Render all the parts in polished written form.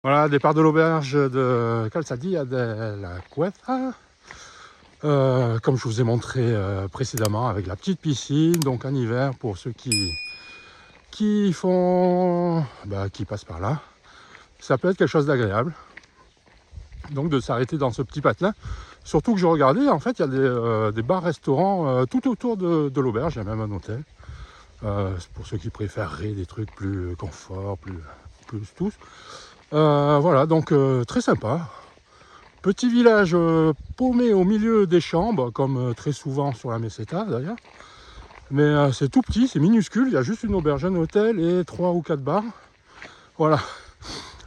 Voilà, départ de l'auberge de Calzadilla de la Cueva. Comme je vous ai montré précédemment, avec la petite piscine, donc en hiver pour ceux qui font, qui passent par là, ça peut être quelque chose d'agréable. Donc de s'arrêter dans ce petit patelin. Surtout que je regardais, en fait, il y a des bars-restaurants tout autour de l'auberge. Il y a même un hôtel. C'est pour ceux qui préféreraient des trucs plus confort, plus tous. Voilà, donc très sympa. Petit village paumé au milieu des chambres, comme très souvent sur la Meseta d'ailleurs. Mais c'est tout petit, c'est minuscule. Il y a juste une auberge, un hôtel et 3 ou 4 bars. Voilà.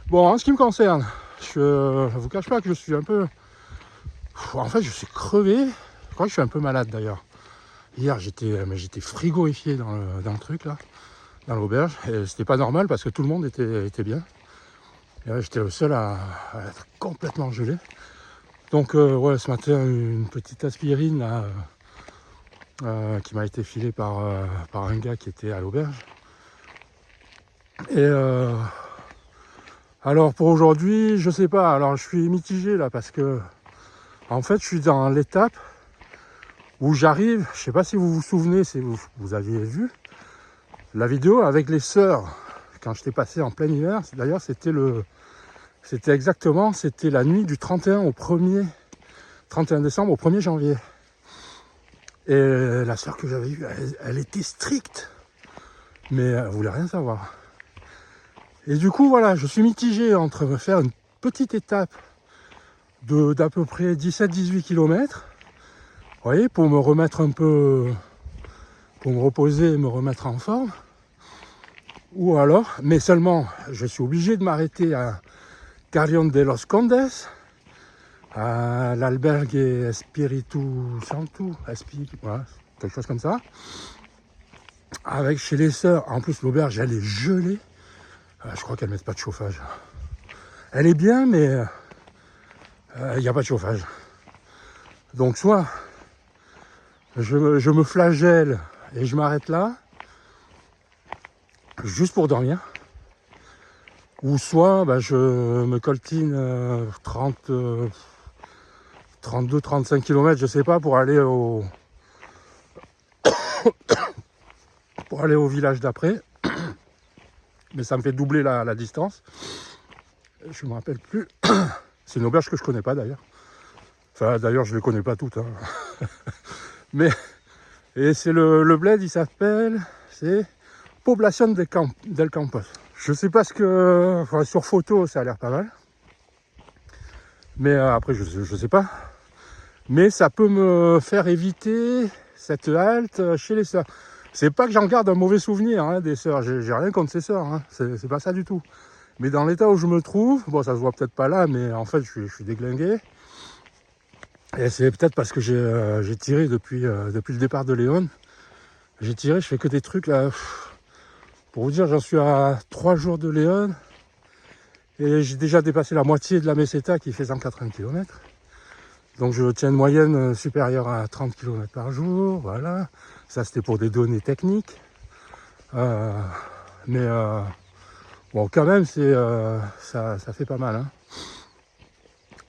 Bon, en ce qui me concerne, je ne vous cache pas que je suis un peu... En fait, je suis crevé. Je crois que je suis un peu malade d'ailleurs. Hier, j'étais frigorifié dans le truc là, dans l'auberge. Et c'était pas normal parce que tout le monde était bien. Et là, j'étais le seul à être complètement gelé. Donc, ouais, ce matin, une petite aspirine là, qui m'a été filée par un gars qui était à l'auberge. Et alors pour aujourd'hui, je sais pas. Alors, je suis mitigé là parce que en fait, je suis dans l'étape où j'arrive. Je sais pas si vous vous souvenez, si vous aviez vu la vidéo avec les sœurs quand j'étais passé en plein hiver. D'ailleurs, c'était la nuit du 31 décembre au 1er janvier. Et la sœur que j'avais eue, elle était stricte, mais elle voulait rien savoir. Et du coup, voilà, je suis mitigé entre me faire une petite étape d'à peu près 17-18 km, vous voyez, pour me remettre un peu, pour me reposer et me remettre en forme, ou alors, mais seulement, je suis obligé de m'arrêter à Carrión de los Condes, à l'albergue Espiritu Santo, voilà, quelque chose comme ça. Avec chez les sœurs, en plus l'auberge elle est gelée. Je crois qu'elles mettent pas de chauffage. Elle est bien, mais il n'y a pas de chauffage. Donc soit je me flagelle et je m'arrête là, juste pour dormir. Ou soit je me coltine 32-35 km, je sais pas, pour aller au village d'après. Mais ça me fait doubler la distance. Je me rappelle plus. C'est une auberge que je connais pas d'ailleurs. Enfin d'ailleurs je ne les connais pas toutes. Hein. Mais et c'est le bled, il s'appelle, c'est Población del Campos. Je sais pas ce que... Enfin, sur photo ça a l'air pas mal. Mais après je sais pas. Mais ça peut me faire éviter cette halte chez les sœurs. C'est pas que j'en garde un mauvais souvenir hein, des sœurs, j'ai rien contre ces sœurs, hein. C'est pas ça du tout. Mais dans l'état où je me trouve, bon ça se voit peut-être pas là, mais en fait je suis déglingué. Et c'est peut-être parce que j'ai tiré depuis le départ de Léon. J'ai tiré, je fais que des trucs là. Pour vous dire, j'en suis à 3 jours de Léon. Et j'ai déjà dépassé la moitié de la Meseta qui fait 180 km. Donc je tiens une moyenne supérieure à 30 km par jour, voilà. Ça c'était pour des données techniques. Mais bon quand même ça fait pas mal. Hein.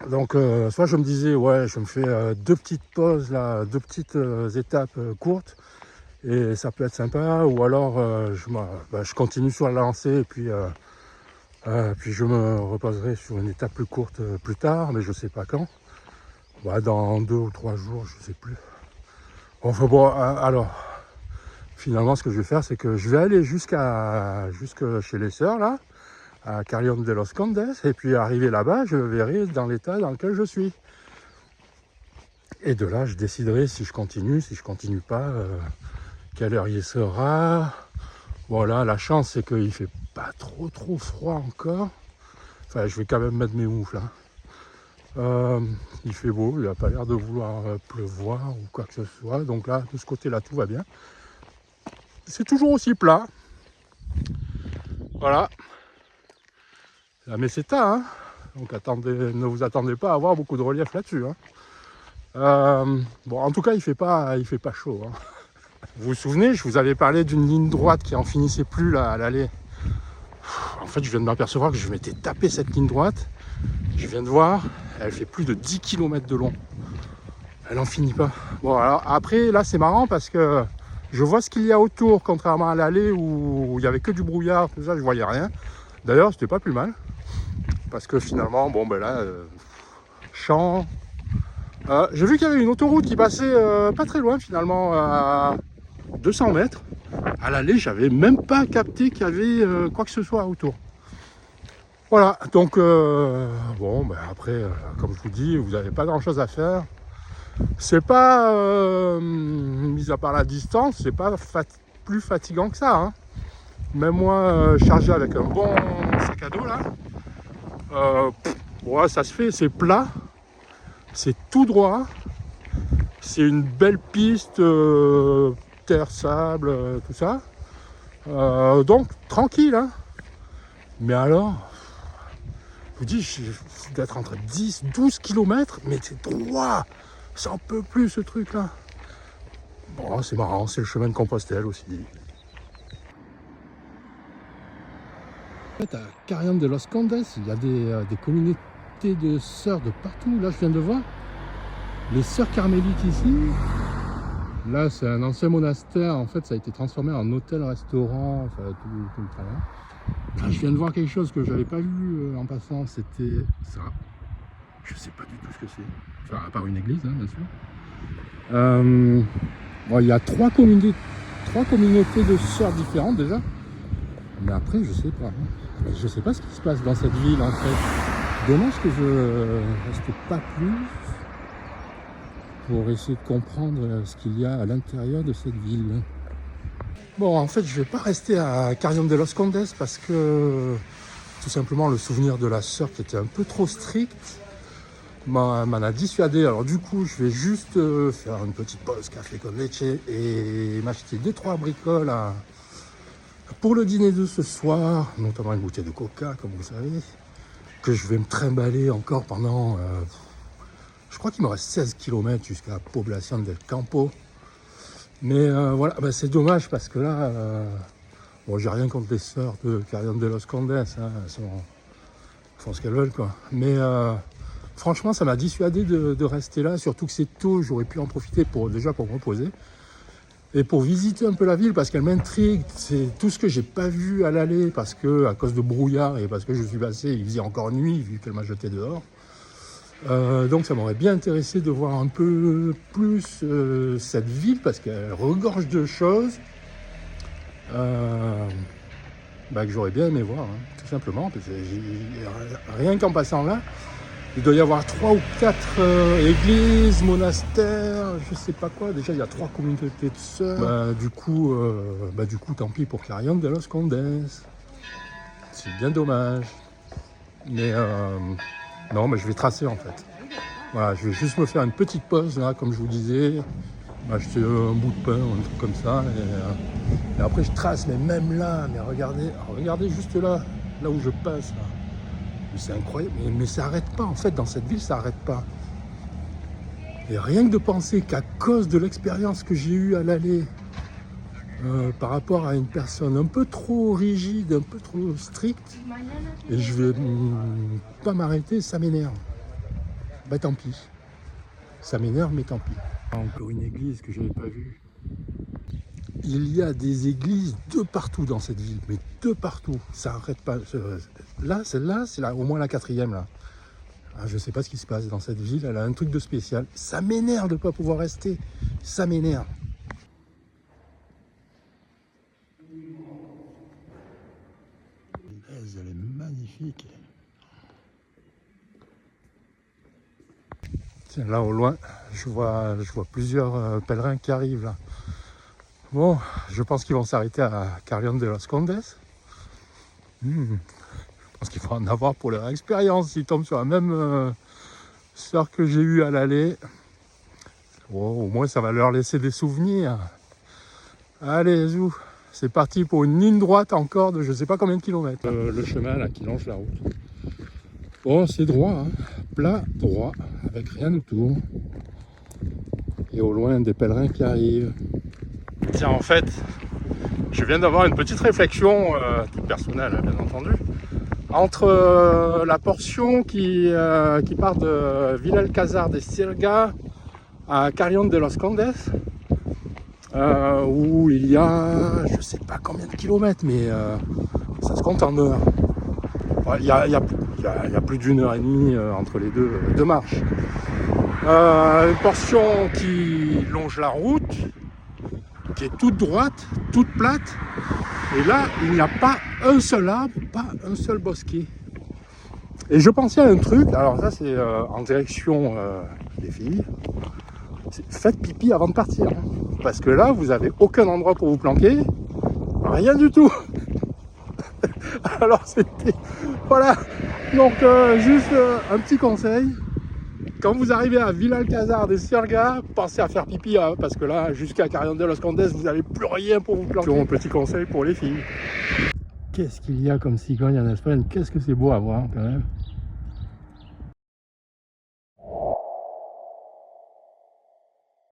Donc soit je me disais ouais je me fais 2 petites pauses là, 2 petites étapes courtes et ça peut être sympa, ou alors je continue sur la lancée et puis je me reposerai sur une étape plus courte plus tard, mais je sais pas quand. Dans 2 ou 3 jours, je sais plus. Enfin bon, alors, finalement, ce que je vais faire, c'est que je vais aller jusque chez les sœurs, là, à Carrión de los Condes, et puis arrivé là-bas, je verrai dans l'état dans lequel je suis. Et de là, je déciderai si je continue pas, quelle heure il sera. Voilà, la chance, c'est qu'il fait pas trop froid encore. Enfin, je vais quand même mettre mes moufles, hein. Il fait beau, il n'a pas l'air de vouloir pleuvoir ou quoi que ce soit. Donc là, de ce côté-là, tout va bien. C'est toujours aussi plat. Voilà. La Meseta, hein. Donc ne vous attendez pas à avoir beaucoup de relief là-dessus. Hein. Bon, en tout cas, il fait pas chaud. Hein. Vous vous souvenez, je vous avais parlé d'une ligne droite qui en finissait plus là, à l'aller. en fait, je viens de m'apercevoir que je m'étais tapé cette ligne droite. Je viens de voir, elle fait plus de 10 km de long. Elle en finit pas. Bon, alors après, là, c'est marrant parce que je vois ce qu'il y a autour, contrairement à l'allée où il y avait que du brouillard, tout ça, je voyais rien. D'ailleurs, c'était pas plus mal. Parce que finalement, bon, ben là, champ. J'ai vu qu'il y avait une autoroute qui passait pas très loin, finalement, à 200 mètres. À l'aller, j'avais même pas capté qu'il y avait quoi que ce soit autour. Voilà, donc bon, ben après, comme je vous dis, vous n'avez pas grand chose à faire. C'est pas, mis à part la distance, c'est pas plus fatigant que ça. Hein. Même moi, chargé avec un bon sac à dos là, ouais, ça se fait, c'est plat, c'est tout droit, c'est une belle piste, terre, sable, tout ça. Donc tranquille, hein. Mais alors, je vous dis, c'est d'être entre 10-12 km, mais c'est droit. Ça en peut plus ce truc là. Bon, c'est marrant, c'est le chemin de Compostelle aussi. En fait, à Carrión de los Condes, il y a des communautés de sœurs de partout. Là, je viens de voir les sœurs carmélites ici. Là, c'est un ancien monastère. En fait, ça a été transformé en hôtel-restaurant. Enfin, tout le travail. Là, je viens de voir quelque chose que je n'avais pas vu en passant. C'était ça. Je sais pas du tout ce que c'est. Enfin, à part une église, hein, bien sûr. Bon, il y a trois communautés de sœurs différentes déjà. Mais après, je sais pas. Hein. Je sais pas ce qui se passe dans cette ville en fait. Dommage que je reste pas plus pour essayer de comprendre ce qu'il y a à l'intérieur de cette ville. Bon, en fait, je vais pas rester à Carrión de los Condes parce que tout simplement le souvenir de la sœur qui était un peu trop stricte m'en a dissuadé. Alors du coup, je vais juste faire une petite pause café con leche et m'acheter 2-3 bricoles pour le dîner de ce soir, notamment une bouteille de coca, comme vous savez, que je vais me trimballer encore pendant... je crois qu'il me reste 16 km jusqu'à Población del Campo. Mais voilà, ben c'est dommage parce que là... bon, j'ai rien contre les sœurs de Carrión de los Condes, hein, elles font ce qu'elles veulent, quoi. Mais... franchement, ça m'a dissuadé de rester là, surtout que c'est tôt, j'aurais pu en profiter déjà pour me reposer et pour visiter un peu la ville parce qu'elle m'intrigue. C'est tout ce que j'ai pas vu à l'aller parce que à cause de brouillard et parce que je suis passé, il faisait encore nuit vu qu'elle m'a jeté dehors. Donc ça m'aurait bien intéressé de voir un peu plus cette ville parce qu'elle regorge de choses que j'aurais bien aimé voir, hein, tout simplement. Parce que rien qu'en passant là, il doit y avoir 3 ou 4 églises, monastères, je sais pas quoi. Déjà, il y a 3 communautés de sœurs. Du coup, tant pis pour Carrión de los Condes. C'est bien dommage. Mais non, mais je vais tracer en fait. Voilà, je vais juste me faire une petite pause là, comme je vous disais. M'acheter un bout de pain ou un truc comme ça. Et après, je trace. Mais même là, mais regardez juste là où je passe. Là. C'est incroyable, mais ça n'arrête pas en fait, dans cette ville ça n'arrête pas. Et rien que de penser qu'à cause de l'expérience que j'ai eue à l'aller, par rapport à une personne un peu trop rigide, un peu trop stricte, et je vais pas m'arrêter, ça m'énerve. Bah tant pis, ça m'énerve mais tant pis. Encore une église que je n'avais pas vue. Il y a des églises de partout dans cette ville, mais de partout, ça n'arrête pas. Là, celle-là, c'est au moins la 4e là. Je ne sais pas ce qui se passe dans cette ville, elle a un truc de spécial. Ça m'énerve de ne pas pouvoir rester, ça m'énerve. Elle est magnifique. Tiens, là au loin, je vois plusieurs pèlerins qui arrivent là. Bon, je pense qu'ils vont s'arrêter à Carrión de los Condes. Je pense qu'il faut en avoir pour leur expérience. S'ils tombent sur la même sœur que j'ai eue à l'aller, au moins ça va leur laisser des souvenirs. Allez, zou, c'est parti pour une ligne droite encore de je sais pas combien de kilomètres. Le chemin là qui longe la route. Bon, c'est droit, hein. Plat, droit, avec rien autour. Et au loin des pèlerins qui arrivent. Tiens, en fait, je viens d'avoir une petite réflexion, toute personnelle, hein, bien entendu, entre la portion qui part de Vilalcázar de Sirga à Carrión de los Condes, où il y a, je sais pas combien de kilomètres, mais ça se compte en heures. Il y a plus d'une heure et demie entre les deux marches. Une portion qui longe la route, qui est toute droite, toute plate, et là il n'y a pas un seul arbre, pas un seul bosquet. Et je pensais à un truc, alors ça c'est en direction des filles, faites pipi avant de partir, hein, parce que là vous avez aucun endroit pour vous planquer, rien du tout. Alors c'était, voilà, donc juste un petit conseil. Quand vous arrivez à Vilalcázar de Sirga, pensez à faire pipi, hein, parce que là, jusqu'à Carrión de los Condes, vous n'avez plus rien pour vous planquer. Un petit conseil pour les filles. Qu'est-ce qu'il y a comme cigogne en Espagne? Qu'est-ce que c'est beau à voir quand même.